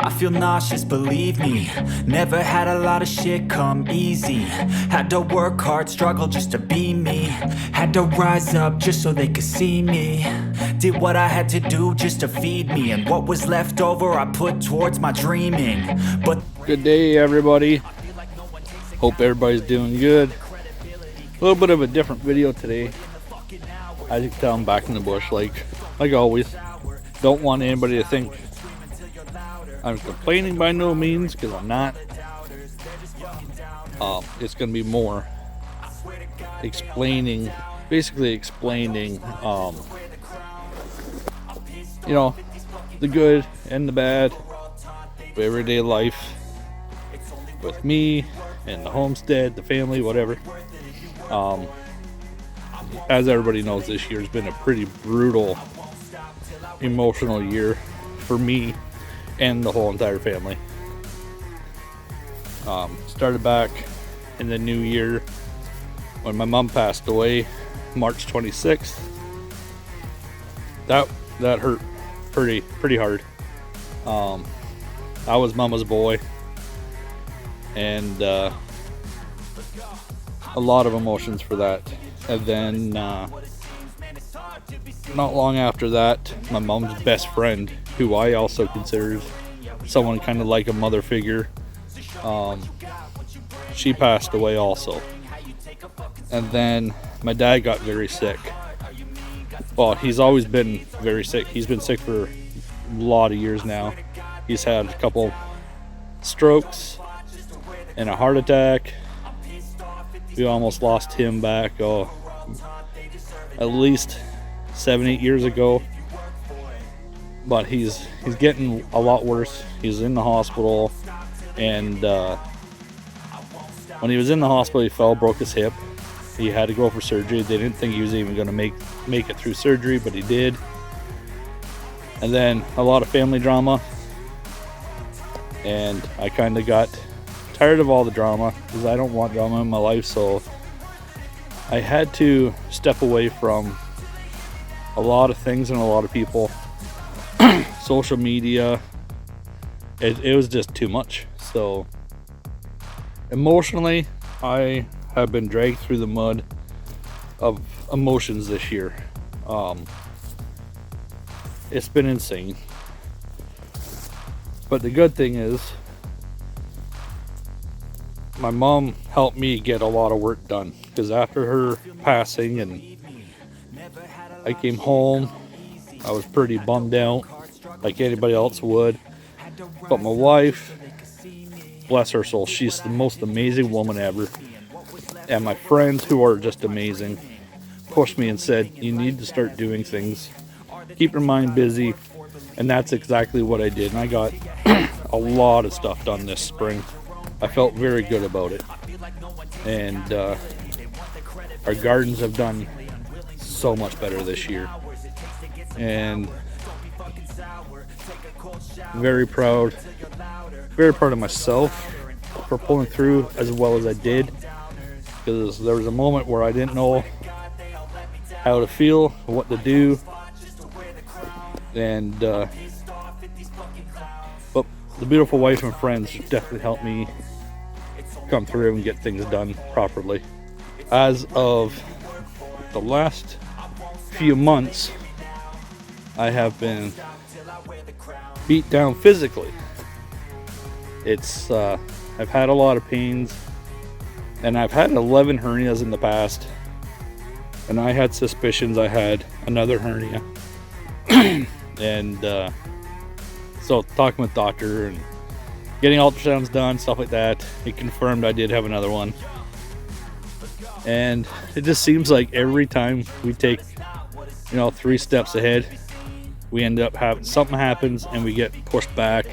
I feel nauseous, believe me. Never had a lot of shit come easy. Had to work hard, struggle just to be me. Had to rise up just so they could see me. Did what I had to do just to feed me. And what was left over I put towards my dreaming. But good day, everybody. Hope everybody's doing good. A little bit of a different video today. As you can tell, I'm back in the bush like always. Don't want anybody to think I'm complaining, by no means, because I'm not. It's going to be more explaining, basically explaining, you know, the good and the bad of everyday life with me and the homestead, the family, whatever. As everybody knows, this year's been a pretty brutal, emotional year for me and the whole entire family. Started back in the new year when my mom passed away, March 26th. That hurt pretty hard. I was mama's boy, and a lot of emotions for that. And then not long after that, my mom's best friend, who I also consider someone kind of like a mother figure, she passed away also. And then my dad got very sick. Well, he's always been very sick. He's been sick for a lot of years now. He's had a couple strokes and a heart attack. We almost lost him back at least 7-8 years ago. But he's getting a lot worse. He's in the hospital, and when he was in the hospital, he fell, broke his hip. He had to go for surgery. They didn't think he was even going to make it through surgery, but he did. And then a lot of family drama, and I kind of got tired of all the drama because I don't want drama in my life. So I had to step away from a lot of things and a lot of people. Social media, it was just too much. So emotionally, I have been dragged through the mud of emotions this year. It's been insane. But the good thing is, my mom helped me get a lot of work done, because after her passing and I came home, I was pretty bummed out, like anybody else would. But my wife, bless her soul, she's the most amazing woman ever. And my friends, who are just amazing, pushed me and said, you need to start doing things. Keep your mind busy. And that's exactly what I did. And I got a lot of stuff done this spring. I felt very good about it. And our gardens have done so much better this year. And very proud of myself for pulling through as well as I did, because there was a moment where I didn't know how to feel, what to do, and but the beautiful wife and friends definitely helped me come through and get things done properly. As of the last few months, I have been beat down physically. It's I've had a lot of pains, and I've had 11 hernias in the past, and I had suspicions I had another hernia. And so talking with doctor and getting ultrasounds done, stuff like that, it confirmed I did have another one. And it just seems like every time we take 3 steps ahead, we end up having something happens and we get pushed back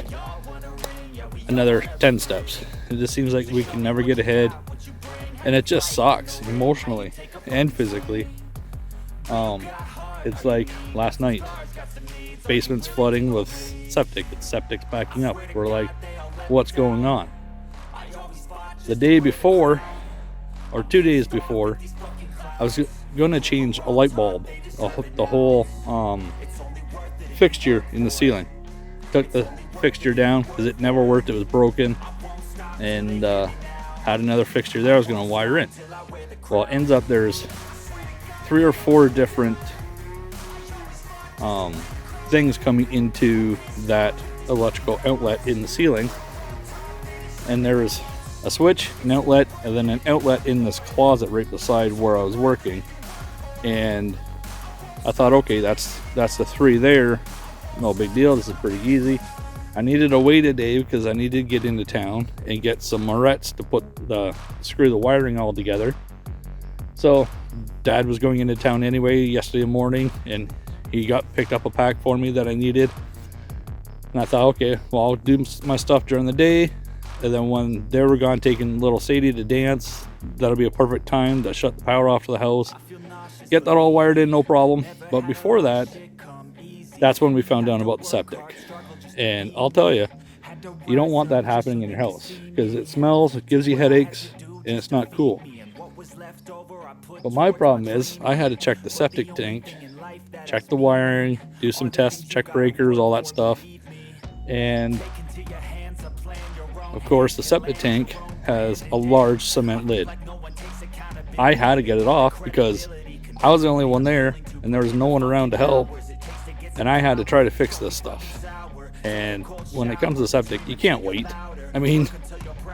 another 10 steps. It just seems like we can never get ahead, and it just sucks emotionally and physically. It's like last night, basement's flooding with septic. Septic's backing up. We're like, what's going on? The day before, or 2 days before, I was going to change a light bulb, the whole fixture in the ceiling. Took the fixture down because it never worked. It was broken, and had another fixture there I was going to wire in. Well, it ends up there's 3 or 4 different things coming into that electrical outlet in the ceiling, and there's a switch, an outlet, and then an outlet in this closet right beside where I was working. And I thought, okay, that's the 3 there, no big deal, this is pretty easy. I needed a way today because I needed to get into town and get some morettes to screw the wiring all together. So Dad was going into town anyway yesterday morning, and he picked up a pack for me that I needed. And I thought, okay, well, I'll do my stuff during the day, and then when they were gone taking little Sadie to dance, that'll be a perfect time to shut the power off to the house, get that all wired in, no problem. But before that, that's when we found out about the septic. And I'll tell you, you don't want that happening in your house because it smells, it gives you headaches, and it's not cool. But my problem is I had to check the septic tank, check the wiring, do some tests, check breakers, all that stuff. And of course, the septic tank has a large cement lid. I had to get it off because I was the only one there and there was no one around to help, and I had to try to fix this stuff. And when it comes to septic, you can't wait. I mean,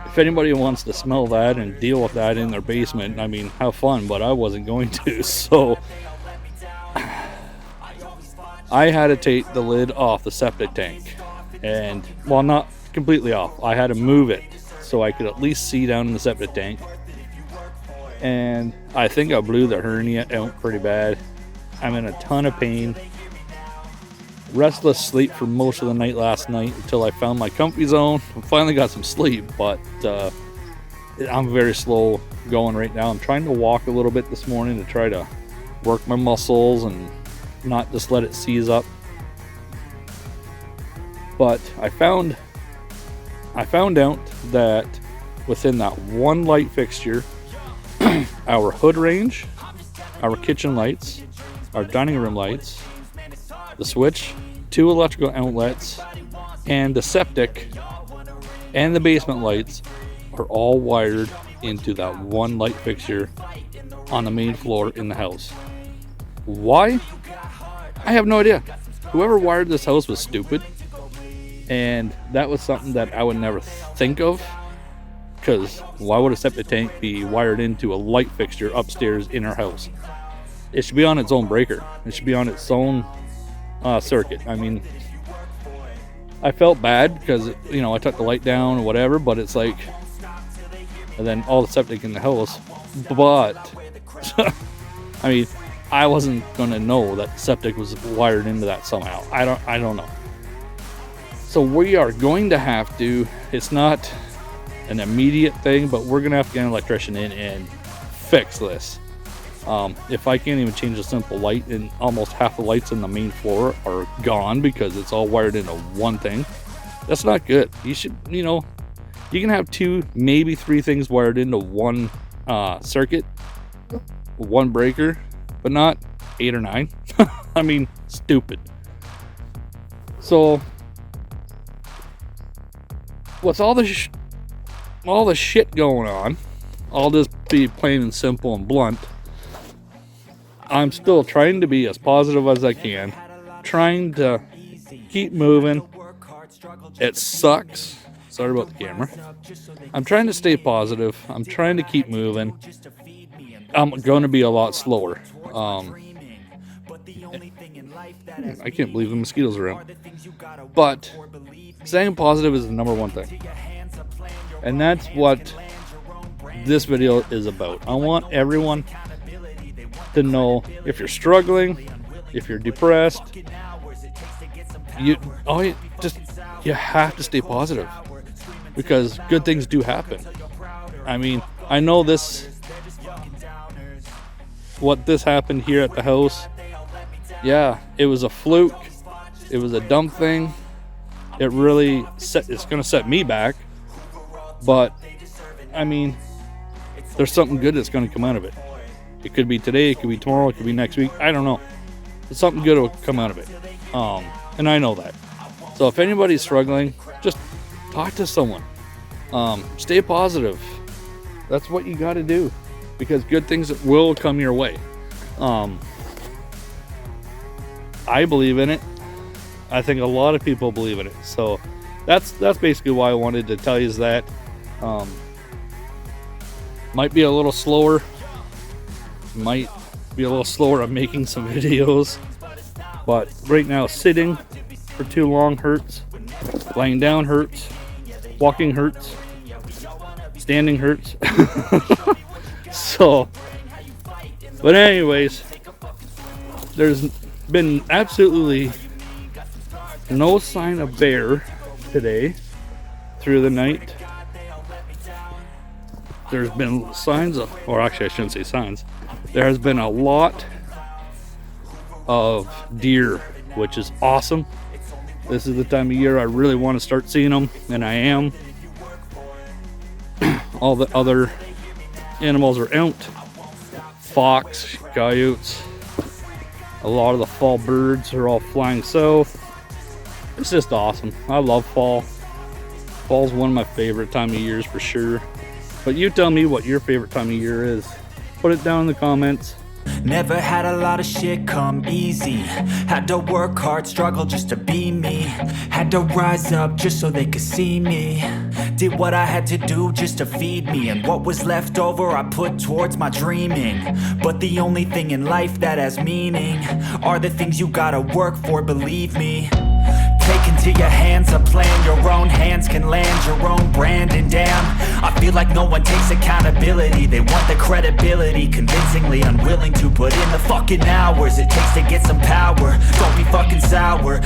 if anybody wants to smell that and deal with that in their basement, I mean, have fun, but I wasn't going to. So I had to take the lid off the septic tank. And, well, not completely off. I had to move it so I could at least see down in the septic tank. And I think I blew the hernia out pretty bad. I'm in a ton of pain. Restless sleep for most of the night last night until I found my comfy zone. I finally got some sleep, but I'm very slow going right now. I'm trying to walk a little bit this morning to try to work my muscles and not just let it seize up. But I found out that within that one light fixture, our hood range, our kitchen lights, our dining room lights, the switch, 2 electrical outlets, and the septic and the basement lights are all wired into that one light fixture on the main floor in the house. Why? I have no idea. Whoever wired this house was stupid, and that was something that I would never think of, because why would a septic tank be wired into a light fixture upstairs in our house? It should be on its own breaker. It should be on its own circuit. I mean, I felt bad because, I took the light down or whatever, but it's like, and then all the septic in the house, but I mean, I wasn't gonna know that septic was wired into that somehow. I don't know. So we are going to have to, it's not an immediate thing, but we're gonna have to get an electrician in and fix this. If I can't even change a simple light, and almost half the lights in the main floor are gone because it's all wired into one thing, that's not good. You should, you can have 2, maybe 3 things wired into one circuit, one breaker, but not 8 or 9. I mean, stupid. So with all the shit going on, I'll just be plain and simple and blunt. I'm still trying to be as positive as I can, trying to keep moving. It sucks. Sorry about the camera. I'm trying to stay positive. I'm trying to keep moving. I'm going to be a lot slower. I can't believe the mosquitoes are around. But staying positive is the number one thing. And that's what this video is about. I want everyone to know, if you're struggling, if you're depressed, you have to stay positive, because good things do happen. I mean, I know what happened here at the house. Yeah, it was a fluke. It was a dumb thing. It's gonna set me back. But I mean, there's something good that's gonna come out of it. It could be today, it could be tomorrow, it could be next week. I don't know. But something good will come out of it. And I know that. So if anybody's struggling, just talk to someone. Stay positive. That's what you got to do, because good things will come your way. I believe in it. I think a lot of people believe in it. So that's basically why I wanted to tell you that. Might be a little slower. Might be a little slower on making some videos. But right now, sitting for too long hurts. Lying down hurts. Walking hurts. Standing hurts. So, but anyways, there's been absolutely no sign of bear today through the night. There's been signs of, or actually I shouldn't say signs, there has been a lot of deer, which is awesome. This is the time of year I really want to start seeing them, and I am. All the other animals are out. Fox, coyotes, a lot of the fall birds are all flying south. It's just awesome. I love fall. Fall's one of my favorite time of years for sure. But you tell me what your favorite time of year is. Put it down in the comments. Never had a lot of shit come easy. Had to work hard, struggle just to be me. Had to rise up just so they could see me. Did what I had to do just to feed me, and what was left over I put towards my dreaming. But the only thing in life that has meaning are the things you gotta work for, believe me. Take into your hands a plan, your own hands can land your own brand. And damn, I feel like no one takes accountability. They want the credibility, convincingly unwilling to put in the fucking hours it takes to get some power. Don't be fucking sour.